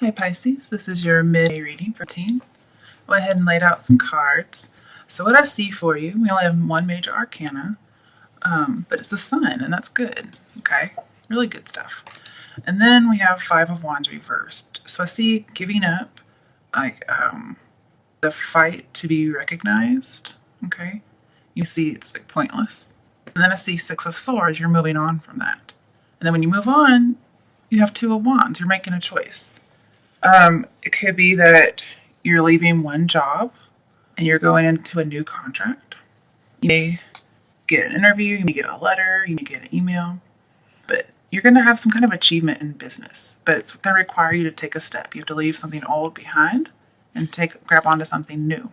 Hi Pisces, this is your mid-May reading for teen. Go ahead and laid out some cards. So what I see for you, we only have one major arcana, but it's the sun, and that's good, okay? Really good stuff. And then we have Five of Wands reversed. So I see giving up, like the fight to be recognized, okay? You see it's like pointless. And then I see Six of Swords, you're moving on from that. And then when you move on, you have Two of Wands, you're making a choice. It could be that you're leaving one job and you're going into a new contract. You may get an interview, you may get a letter, you may get an email, but you're going to have some kind of achievement in business, but it's going to require you to take a step. You have to leave something old behind and grab onto something new.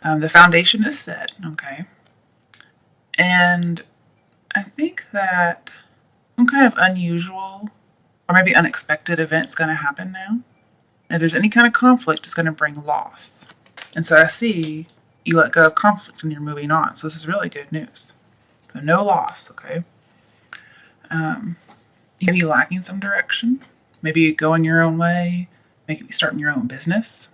The foundation is set, okay? And I think that some kind of unusual or maybe unexpected event's going to happen now. If there's any kind of conflict, it's going to bring loss. And so I see you let go of conflict and you're moving on. So this is really good news. So no loss, okay? You may be lacking some direction. Maybe going your own way. Maybe starting your own business.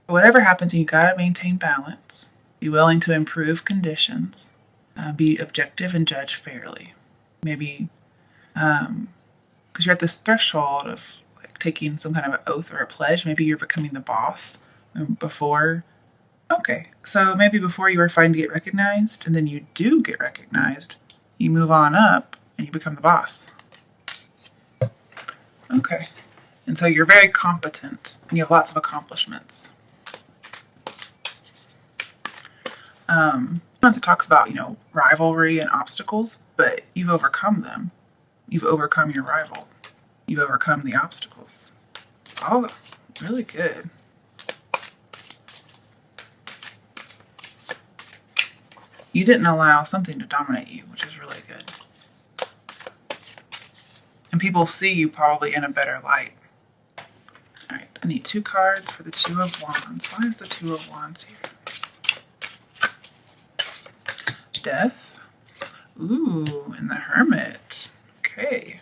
But whatever happens, you got to maintain balance. Be willing to improve conditions. Be objective and judge fairly. Maybe because you're at this threshold of like taking some kind of an oath or a pledge. Maybe you're becoming the boss before. Okay, so maybe before you were fighting to get recognized, and then you do get recognized, you move on up and you become the boss. Okay, and so you're very competent and you have lots of accomplishments. It talks about, rivalry and obstacles, but you've overcome them. You've overcome your rival. You've overcome the obstacles. Oh, really good. You didn't allow something to dominate you, which is really good. And people see you probably in a better light. All right, I need 2 cards for the Two of Wands. Why is the Two of Wands here? Death. Ooh, and the Hermit. Okay.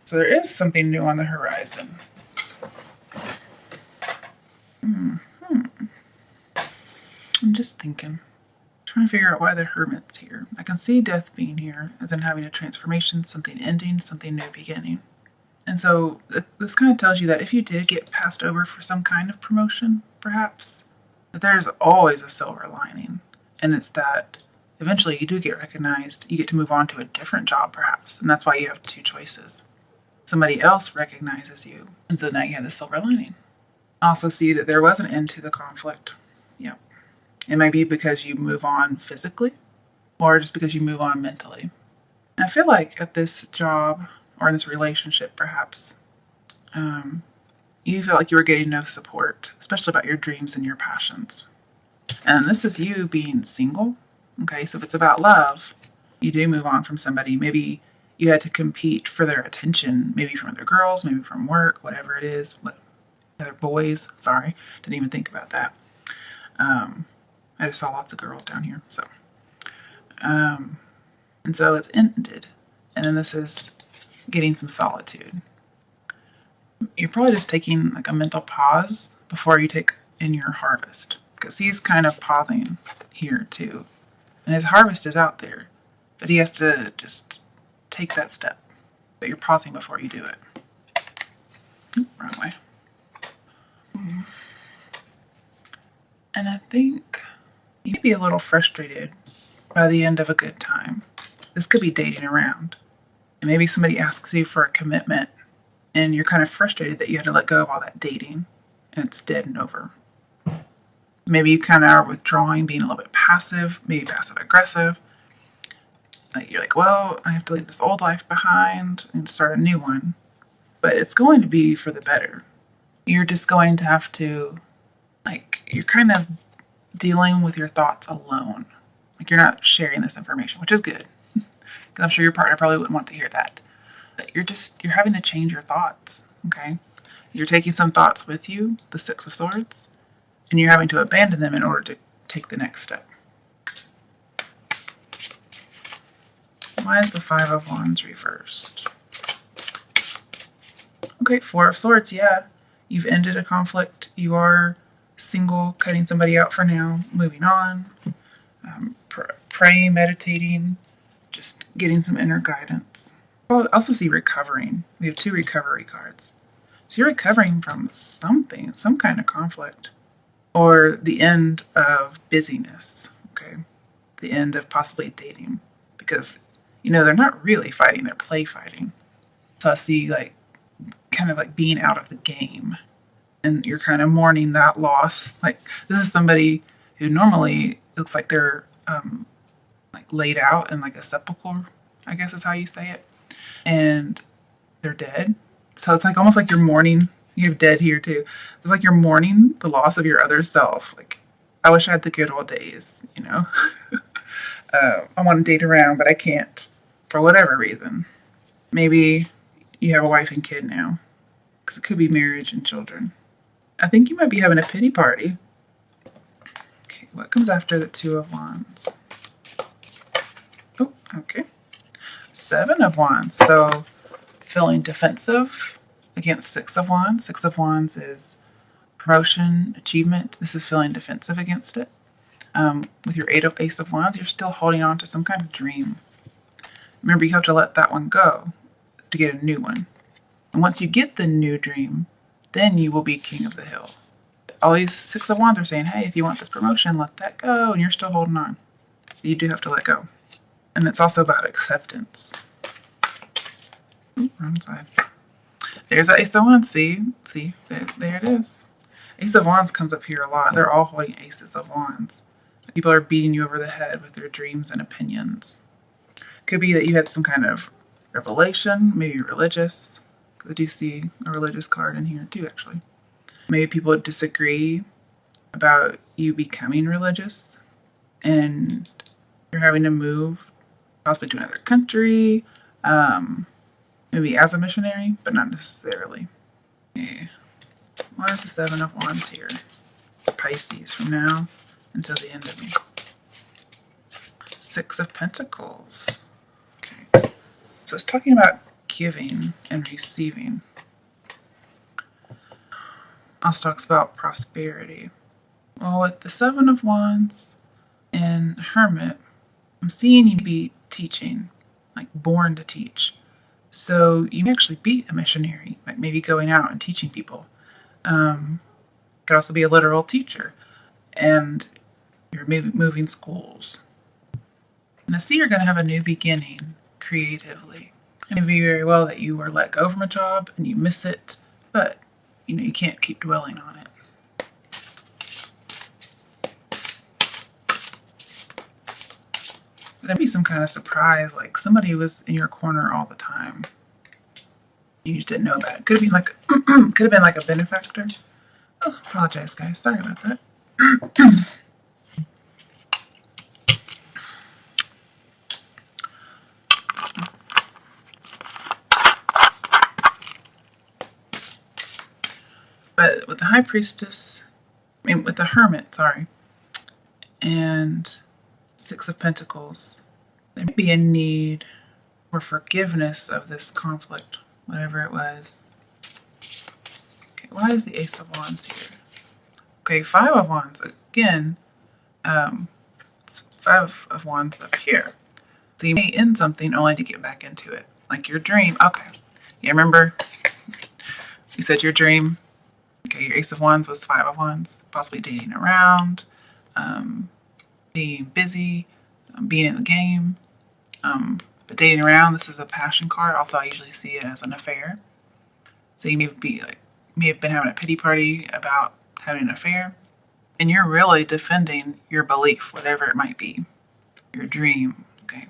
So there is something new on the horizon. I'm just thinking. Trying to figure out why the Hermit's here. I can see death being here, as in having a transformation, something ending, something new beginning. And so this kind of tells you that if you did get passed over for some kind of promotion, perhaps, that there's always a silver lining. And it's that eventually you do get recognized, you get to move on to a different job perhaps, and that's why you have 2 choices. Somebody else recognizes you, and so now you have the silver lining. I also see that there was an end to the conflict. Yep. It may be because you move on physically, or just because you move on mentally. And I feel like at this job, or in this relationship perhaps, you feel like you were getting no support, especially about your dreams and your passions. And this is you being single. Okay, so if it's about love, you do move on from somebody. Maybe you had to compete for their attention, maybe from other girls, maybe from work, whatever it is. Other boys, sorry, didn't even think about that. I just saw lots of girls down here, so. And so it's ended. And then this is getting some solitude. You're probably just taking like a mental pause before you take in your harvest. Because he's kind of pausing here too. And his harvest is out there, but he has to just take that step. But you're pausing before you do it. Wrong way. And I think you may be a little frustrated by the end of a good time. This could be dating around. And maybe somebody asks you for a commitment, and you're kind of frustrated that you had to let go of all that dating, and it's dead and over. Maybe you kind of are withdrawing, being a little bit passive, maybe passive-aggressive. Like you're like, well, I have to leave this old life behind and start a new one. But it's going to be for the better. You're just going to have to, you're kind of dealing with your thoughts alone. Like you're not sharing this information, which is good. Because I'm sure your partner probably wouldn't want to hear that. But you're having to change your thoughts, okay? You're taking some thoughts with you, the Six of Swords, and you're having to abandon them in order to take the next step. Why is the Five of Wands reversed? Okay, Four of Swords, yeah. You've ended a conflict. You are single, cutting somebody out for now, moving on, praying, meditating, just getting some inner guidance. I also see recovering. We have 2 recovery cards. So you're recovering from something, some kind of conflict, or the end of busyness, okay? The end of possibly dating, because, they're not really fighting, they're play fighting. So I see like kind of like being out of the game, and you're kind of mourning that loss. Like, this is somebody who normally looks like they're like laid out in like a sepulcher, I guess is how you say it, and they're dead. So it's like almost like you're mourning. You have dead here too. It's like you're mourning the loss of your other self. Like, I wish I had the good old days, I want to date around, but I can't for whatever reason. Maybe you have a wife and kid now, because it could be marriage and children. I think you might be having a pity party. Okay, what comes after the 2 of Wands? Oh, okay. 7 of Wands. So feeling defensive against 6 of Wands. 6 of Wands is promotion, achievement. This is feeling defensive against it. With your Ace of Wands, you're still holding on to some kind of dream. Remember, you have to let that one go to get a new one. And once you get the new dream, then you will be king of the hill. All these 6 of Wands are saying, hey, if you want this promotion, let that go, and you're still holding on. You do have to let go. And it's also about acceptance. Ooh, wrong side. There's that Ace of Wands. See, there it is. Ace of Wands comes up here a lot. They're all holding Aces of Wands. People are beating you over the head with their dreams and opinions. Could be that you had some kind of revelation, maybe religious. I do see a religious card in here too, actually. Maybe people disagree about you becoming religious, and you're having to move possibly to another country, maybe as a missionary, but not necessarily. Okay. Why is the 7 of Wands here? Pisces, from now until the end of May. 6 of Pentacles. Okay. So it's talking about giving and receiving. Also talks about prosperity. Well, with the 7 of Wands and Hermit, I'm seeing you be teaching, like born to teach. So you may actually be a missionary, like maybe going out and teaching people. Could also be a literal teacher, and you're moving schools. And I see you're going to have a new beginning creatively. It may be very well that you were let go from a job and you miss it, but you can't keep dwelling on it. There'd be some kind of surprise, like somebody was in your corner all the time. You just didn't know about it. Could have been like a benefactor. Oh, apologize, guys. Sorry about that. But with the High Priestess, with the Hermit, and 6 of Pentacles, there may be a need for forgiveness of this conflict, whatever it was. Okay, why is the Ace of Wands here? Okay, 5 of Wands, again, it's 5 of Wands up here. So you may end something only to get back into it. Like your dream. Okay, yeah, remember you said your dream. Okay, your Ace of Wands was 5 of Wands, possibly dating around, being busy, being in the game. But dating around, this is a passion card. Also, I usually see it as an affair. So you may have been having a pity party about having an affair, and you're really defending your belief, whatever it might be, your dream. Okay,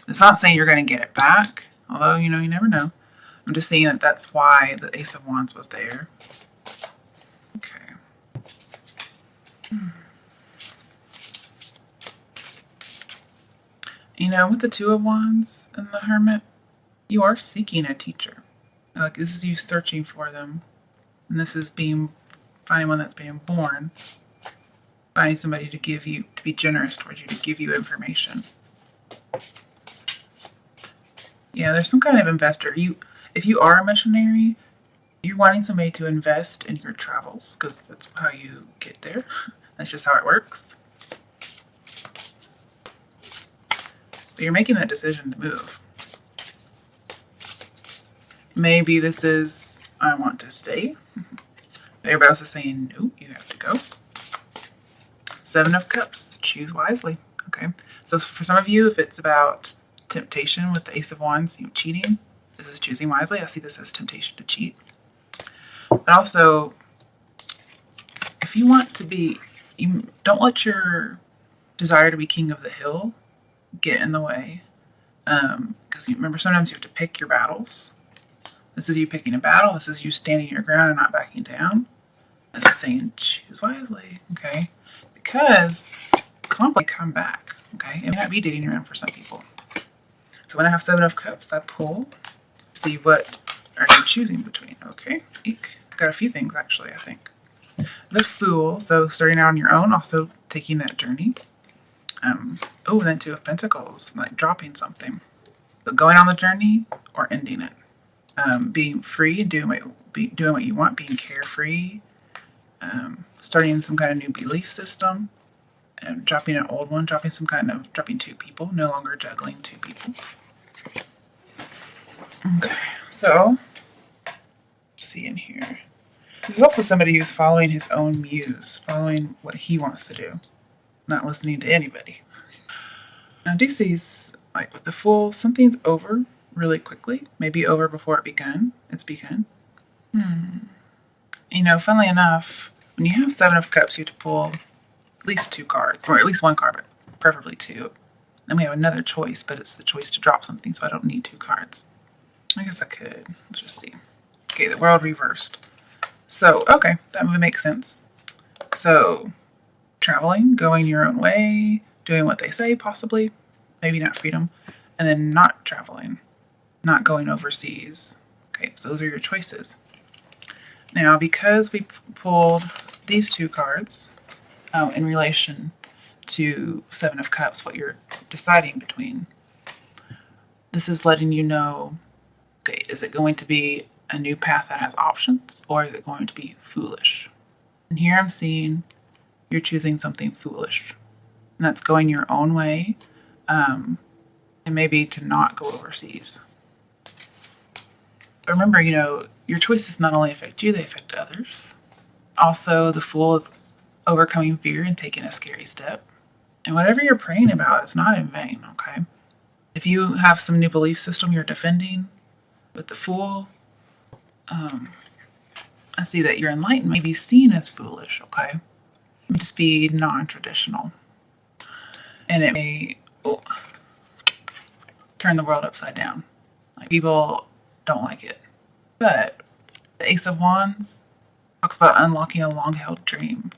it's not saying you're going to get it back, although you never know. I'm just saying that that's why the Ace of Wands was there. Okay. With the 2 of Wands and the Hermit, you are seeking a teacher. Like, this is you searching for them. And this is finding one that's being born. Finding somebody to be generous towards you, to give you information. Yeah, there's some kind of investor. If you are a missionary, You're wanting somebody to invest in your travels because that's how you get there. That's just how it works. But you're making that decision to move. Maybe this is, I want to stay. Everybody else is saying, no, you have to go. Seven of Cups, choose wisely. Okay, so for some of you, if it's about temptation with the Ace of Wands, cheating, this is choosing wisely. I see this as temptation to cheat. But also, if you want to be, don't let your desire to be king of the hill get in the way. Because remember, sometimes you have to pick your battles. This is you picking a battle. This is you standing your ground and not backing down. This is saying choose wisely, okay? Because conflict come back, okay? It may not be dating around for some people. So when I have Seven of Cups, I pull, see what are you choosing between, okay? Eek. Got a few things actually, I think. The Fool, so starting out on your own, also taking that journey. Oh, then Two of Pentacles, like dropping something. So going on the journey or ending it. Being free, doing what you want, being carefree. Starting some kind of new belief system. Dropping an old one, dropping two people, no longer juggling two people. Okay, so, let's see in here. This is also somebody who's following his own muse, following what he wants to do, not listening to anybody. Now, I do see, like with the Fool, something's over really quickly, maybe over before it's begun. Funnily enough, when you have Seven of Cups, you have to pull at least two cards, or at least one card, but preferably two. Then we have another choice, but it's the choice to drop something, so I don't need two cards. I guess I could. Let's just see. Okay, the World reversed. So, okay, that would make sense. So, traveling, going your own way, doing what they say, possibly, maybe not freedom, and then not traveling, not going overseas. Okay, so those are your choices. Now, because we pulled these two cards in relation to Seven of Cups, what you're deciding between, this is letting you know, okay, is it going to be a new path that has options, or is it going to be foolish? And here I'm seeing you're choosing something foolish, and that's going your own way, and maybe to not go overseas. But remember, your choices not only affect you, they affect others. Also, the Fool is overcoming fear and taking a scary step. And whatever you're praying about, it's not in vain, okay? If you have some new belief system you're defending with the Fool, I see that your enlightenment may be seen as foolish, okay? It may just be non-traditional. And it may turn the world upside down. Like, people don't like it. But the Ace of Wands talks about unlocking a long-held dream.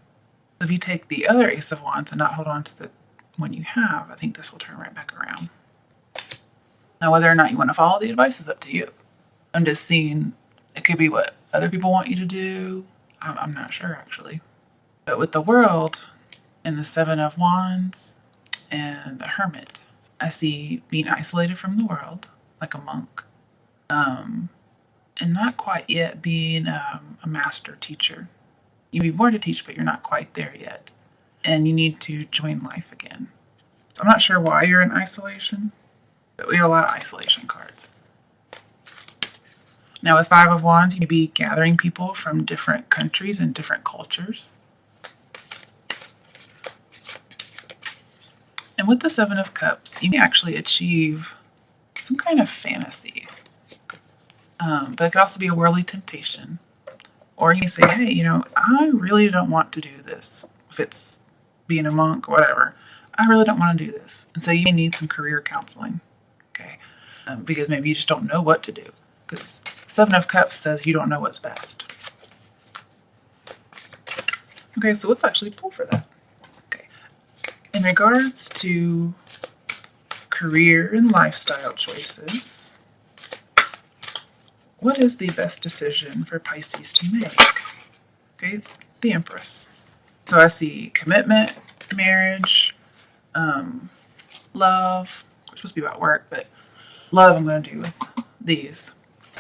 So if you take the other Ace of Wands and not hold on to the one you have, I think this will turn right back around. Now, whether or not you want to follow the advice is up to you. I'm just seeing it could be what other people want you to do. I'm not sure, actually. But with the World and the Seven of Wands and the Hermit, I see being isolated from the world, like a monk. And not quite yet being a master teacher. You'd be more to teach, but you're not quite there yet. And you need to join life again. So I'm not sure why you're in isolation, but we have a lot of isolation cards. Now with Five of Wands, you'd be gathering people from different countries and different cultures. And with the Seven of Cups, you may actually achieve some kind of fantasy. But it could also be a worldly temptation. Or you may say, hey, I really don't want to do this. If it's being a monk or whatever, I really don't want to do this. And so you may need some career counseling, okay? Because maybe you just don't know what to do. Because Seven of Cups says you don't know what's best. Okay, so let's actually pull for that. Okay. In regards to career and lifestyle choices, what is the best decision for Pisces to make? Okay, the Empress. So I see commitment, marriage, love, which must be about work, but love I'm going to do with these.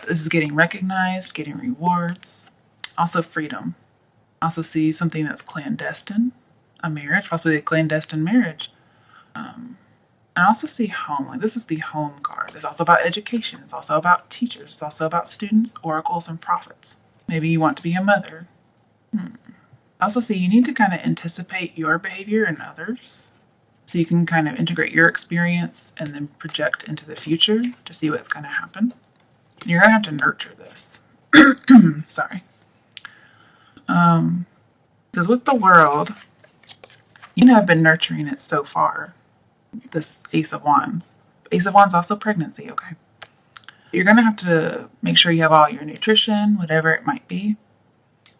This is getting recognized, getting rewards. Also freedom. Also see something that's clandestine, a marriage, possibly a clandestine marriage. And also see home. Like this is the home card. It's also about education. It's also about teachers. It's also about students, oracles, and prophets. Maybe you want to be a mother. Also see you need to kind of anticipate your behavior in others. So you can kind of integrate your experience and then project into the future to see what's going to happen. You're going to have to nurture this. Sorry. Because with the world, you have been nurturing it so far. This Ace of Wands. Ace of Wands also pregnancy, okay? You're going to have to make sure you have all your nutrition, whatever it might be.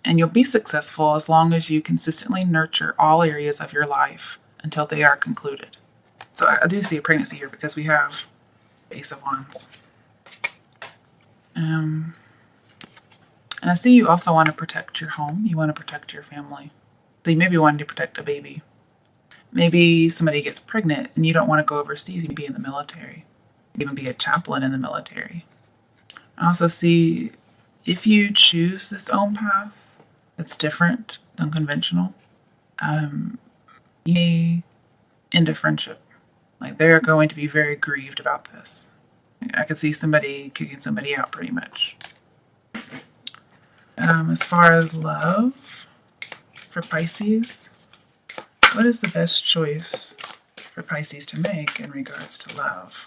And you'll be successful as long as you consistently nurture all areas of your life until they are concluded. So I do see a pregnancy here because we have Ace of Wands. And I see you also want to protect your home. You want to protect your family. So you maybe want to protect a baby. Maybe somebody gets pregnant and you don't want to go overseas. You can be in the military. Even be a chaplain in the military. I also see if you choose this own path that's different, unconventional, you may end a friendship. Like they're going to be very grieved about this. I could see somebody kicking somebody out pretty much. As far as love for Pisces, what is the best choice for Pisces to make in regards to love?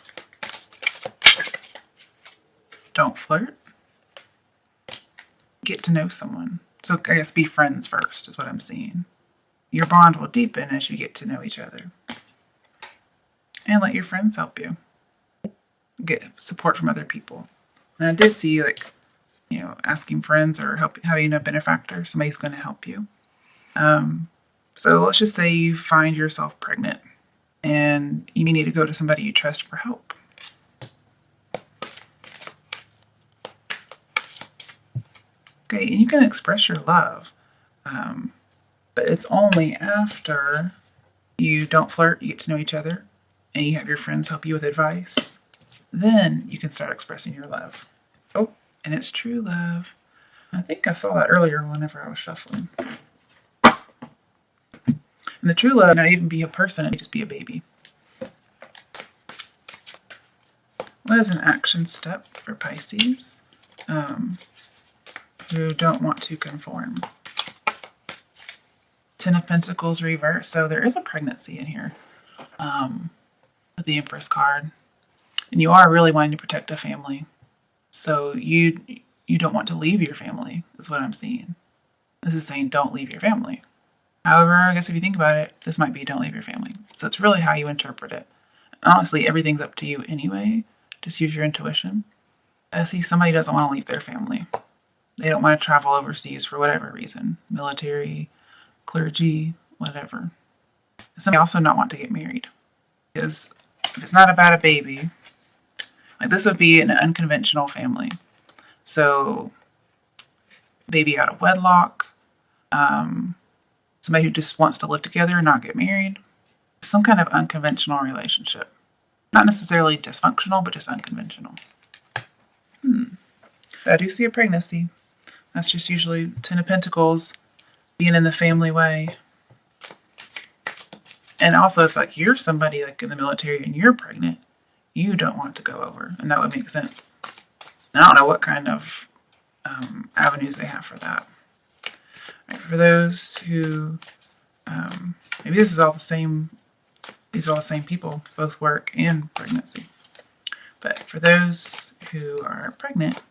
Don't flirt. Get to know someone. So I guess be friends first is what I'm seeing. Your bond will deepen as you get to know each other. And let your friends help you. Get support from other people. And I did see asking friends or having a benefactor. Somebody's going to help you. So let's just say you find yourself pregnant and you need to go to somebody you trust for help. Okay, and you can express your love, but it's only after you don't flirt, you get to know each other, and you have your friends help you with advice. Then you can start expressing your love. Oh, and it's true love. I think I saw that earlier whenever I was shuffling. And the true love may not even be a person, it may just be a baby. What is an action step for Pisces who don't want to conform? Ten of Pentacles reverse. So there is a pregnancy in here with the Empress card. And you are really wanting to protect a family. So you don't want to leave your family, is what I'm seeing. This is saying don't leave your family. However, I guess if you think about it, this might be don't leave your family. So it's really how you interpret it. Honestly, everything's up to you anyway. Just use your intuition. I see somebody doesn't want to leave their family. They don't want to travel overseas for whatever reason. Military, clergy, whatever. Somebody also not want to get married. Because if it's not about a baby, like this would be an unconventional family. So, baby out of wedlock, somebody who just wants to live together and not get married. Some kind of unconventional relationship. Not necessarily dysfunctional, but just unconventional. I do see a pregnancy. That's just usually Ten of Pentacles being in the family way. And also if like you're somebody like in the military and you're pregnant, you don't want to go over. And that would make sense. And I don't know what kind of avenues they have for that. Right, for those who, maybe this is all the same, these are all the same people, both work and pregnancy. But for those who are pregnant,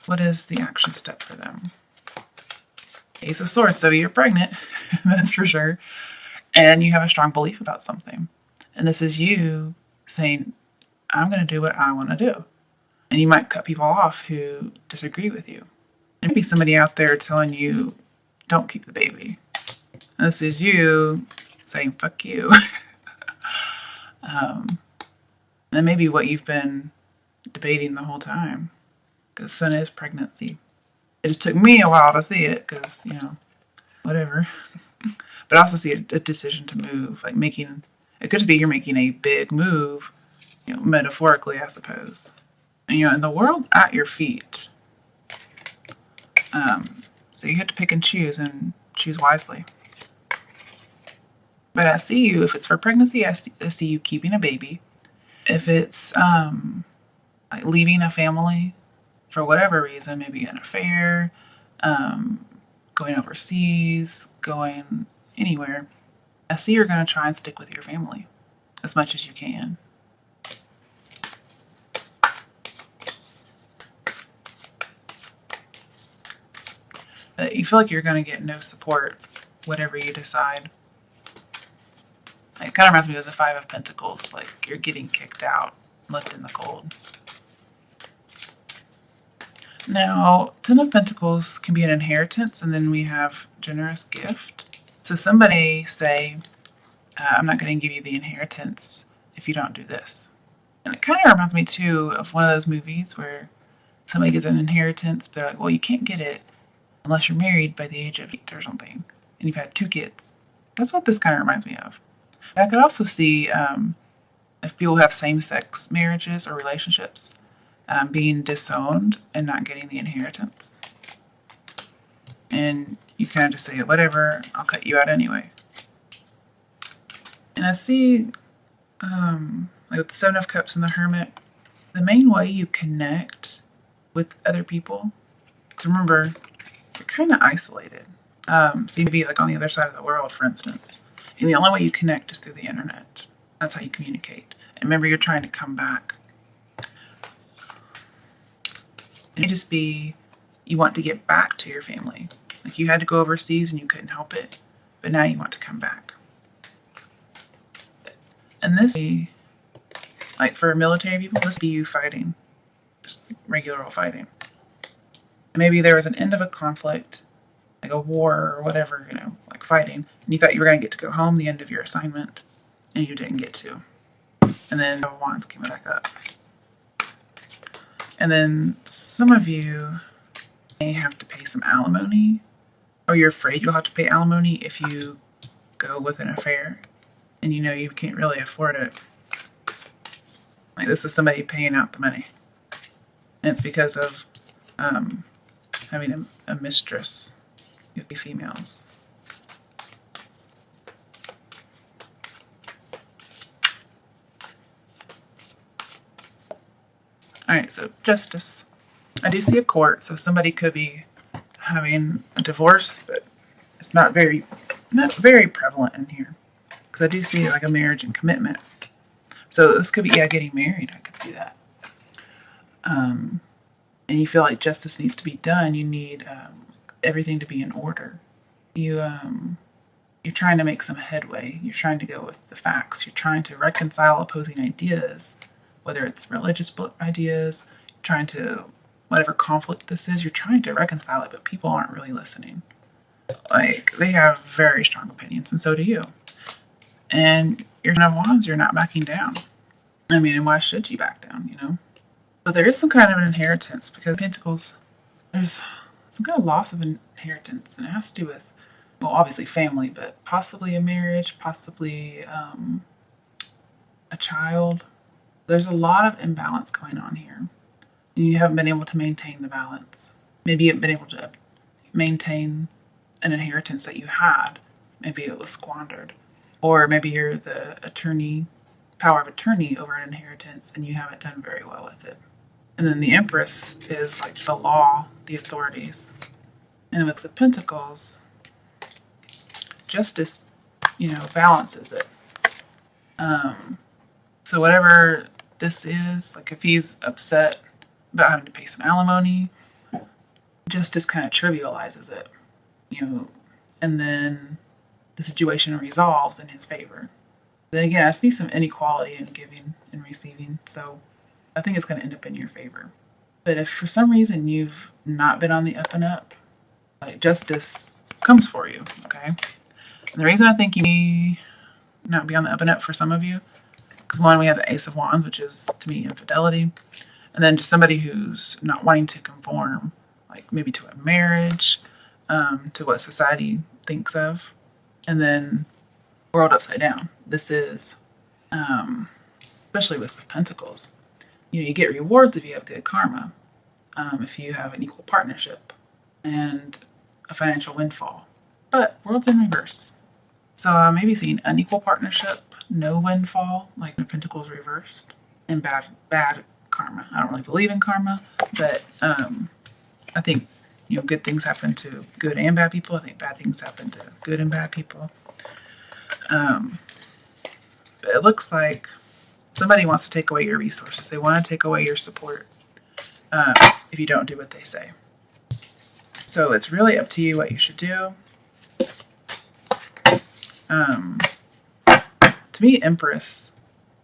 what is the action step for them? Ace of Swords, so you're pregnant, that's for sure. And you have a strong belief about something. And this is you saying, I'm going to do what I want to do. And you might cut people off who disagree with you. There may be somebody out there telling you, don't keep the baby. And this is you saying, fuck you. And maybe what you've been debating the whole time. Because Sun is pregnancy. It just took me a while to see it because, whatever. But I also see a decision to move. Like it could just be you're making a big move, metaphorically, I suppose. And the world's at your feet. So you have to pick and choose wisely. But I see you, if it's for pregnancy, I see you keeping a baby. If it's like leaving a family for whatever reason, maybe an affair, going overseas, going anywhere, I see you're going to try and stick with your family as much as you can. But you feel like you're going to get no support, whatever you decide. It kind of reminds me of the Five of Pentacles, like you're getting kicked out, left in the cold. Now, Ten of Pentacles can be an inheritance, and then we have generous gift. So somebody say, I'm not going to give you the inheritance if you don't do this. And it kind of reminds me, too, of one of those movies where somebody gets an inheritance, but they're like, well, you can't get it unless you're married by the age of 8 or something, and you've had 2 kids. That's what this kind of reminds me of. I could also see if people have same-sex marriages or relationships being disowned and not getting the inheritance. And you kind of just say, whatever, I'll cut you out anyway. And I see, like with the Seven of Cups and the Hermit, the main way you connect with other people, to remember, you're kind of isolated. So you'd be like on the other side of the world, for instance. And the only way you connect is through the internet. That's how you communicate. And remember, you're trying to come back. It may just be you want to get back to your family. Like you had to go overseas and you couldn't help it, but now you want to come back. And this, like for military people, this would be you fighting. Just regular old fighting. And maybe there was an end of a conflict, like a war or whatever, like fighting, and you thought you were going to get to go home the end of your assignment, and you didn't get to. And then the Wands came back up. And then some of you may have to pay some alimony, or you're afraid you'll have to pay alimony if you go with an affair, and you can't really afford it. Like this is somebody paying out the money. And it's because of having a mistress. You have to be females. Alright, so justice. I do see a court, so somebody could be having a divorce, but it's not very prevalent in here. Because I do see like a marriage and commitment. So this could be, getting married. I could see that. And you feel like justice needs to be done. You need everything to be in order. You're trying to make some headway. You're trying to go with the facts. You're trying to reconcile opposing ideas, whether it's religious ideas, you're trying to, whatever conflict this is, you're trying to reconcile it, but people aren't really listening. Like, they have very strong opinions, and so do you. And you're Ten of Wands, you're not backing down. I mean, and why should you back down, But there is some kind of an inheritance, because Pentacles, there's some kind of loss of inheritance, and it has to do with, well, obviously family, but possibly a marriage, possibly a child. There's a lot of imbalance going on here. And you haven't been able to maintain the balance. Maybe you haven't been able to maintain an inheritance that you had. Maybe it was squandered. Or maybe you're the power of attorney over an inheritance, and you haven't done very well with it. And then the Empress is like the law, the authorities. And with the Pentacles, justice, balances it. So whatever this is, like if he's upset about having to pay some alimony, justice kind of trivializes it, and then the situation resolves in his favor. Then again, I see some inequality in giving and receiving, so I think it's going to end up in your favor. But if for some reason you've not been on the up and up, like justice comes for you, okay? And the reason I think you may not be on the up and up for some of you, because one, we have the Ace of Wands, which is, to me, infidelity. And then just somebody who's not wanting to conform, like maybe to a marriage, to what society thinks of. And then world upside down. This is, especially with the Pentacles, you get rewards if you have good karma, if you have an equal partnership and a financial windfall. But world's in reverse. So I maybe seeing unequal partnership, no windfall, like the Pentacles reversed, and bad karma. I don't really believe in karma, but I think good things happen to good and bad people. I think bad things happen to good and bad people. But it looks like somebody wants to take away your resources. They want to take away your support if you don't do what they say. So it's really up to you what you should do. To me, Empress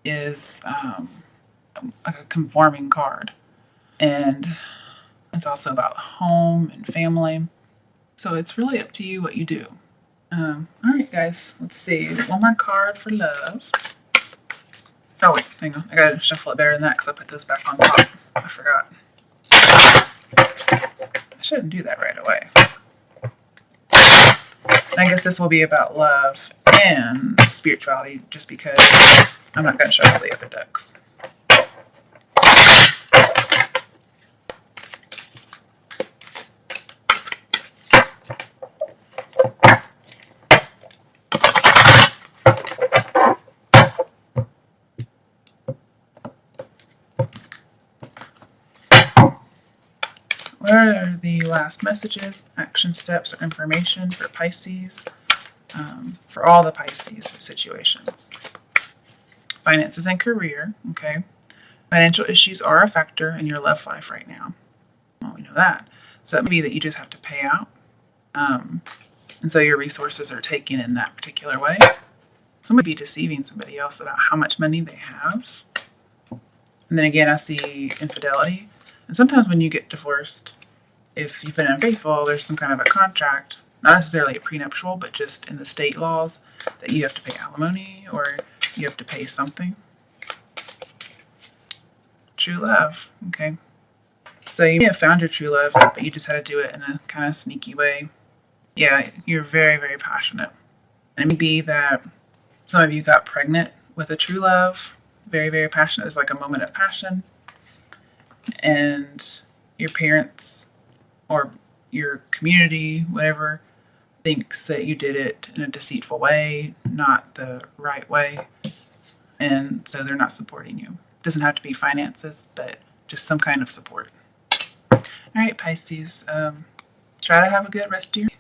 is like a conforming card. And it's also about home and family. So it's really up to you what you do. All right, guys, let's see. One more card for love. Oh, wait, hang on. I gotta shuffle it better than that because I put those back on top. I forgot. I shouldn't do that right away. I guess this will be about love and spirituality just because I'm not going to shuffle the other decks. What are the last messages, action steps, or information for Pisces? For all the Pisces situations. Finances and career, okay. Financial issues are a factor in your love life right now. Well, we know that. So it may be that you just have to pay out. And so your resources are taken in that particular way. Somebody be deceiving somebody else about how much money they have. And then again, I see infidelity. And sometimes when you get divorced, if you've been unfaithful, there's some kind of a contract, not necessarily a prenuptial, but just in the state laws that you have to pay alimony or you have to pay something. True love, okay. So you may have found your true love, but you just had to do it in a kind of sneaky way. Yeah, you're very, very passionate. And it may be that some of you got pregnant with a true love, very, very passionate. It's like a moment of passion. And your parents or your community, whatever, thinks that you did it in a deceitful way, not the right way. And so they're not supporting you. It doesn't have to be finances, but just some kind of support. All right, Pisces, try to have a good rest of your day.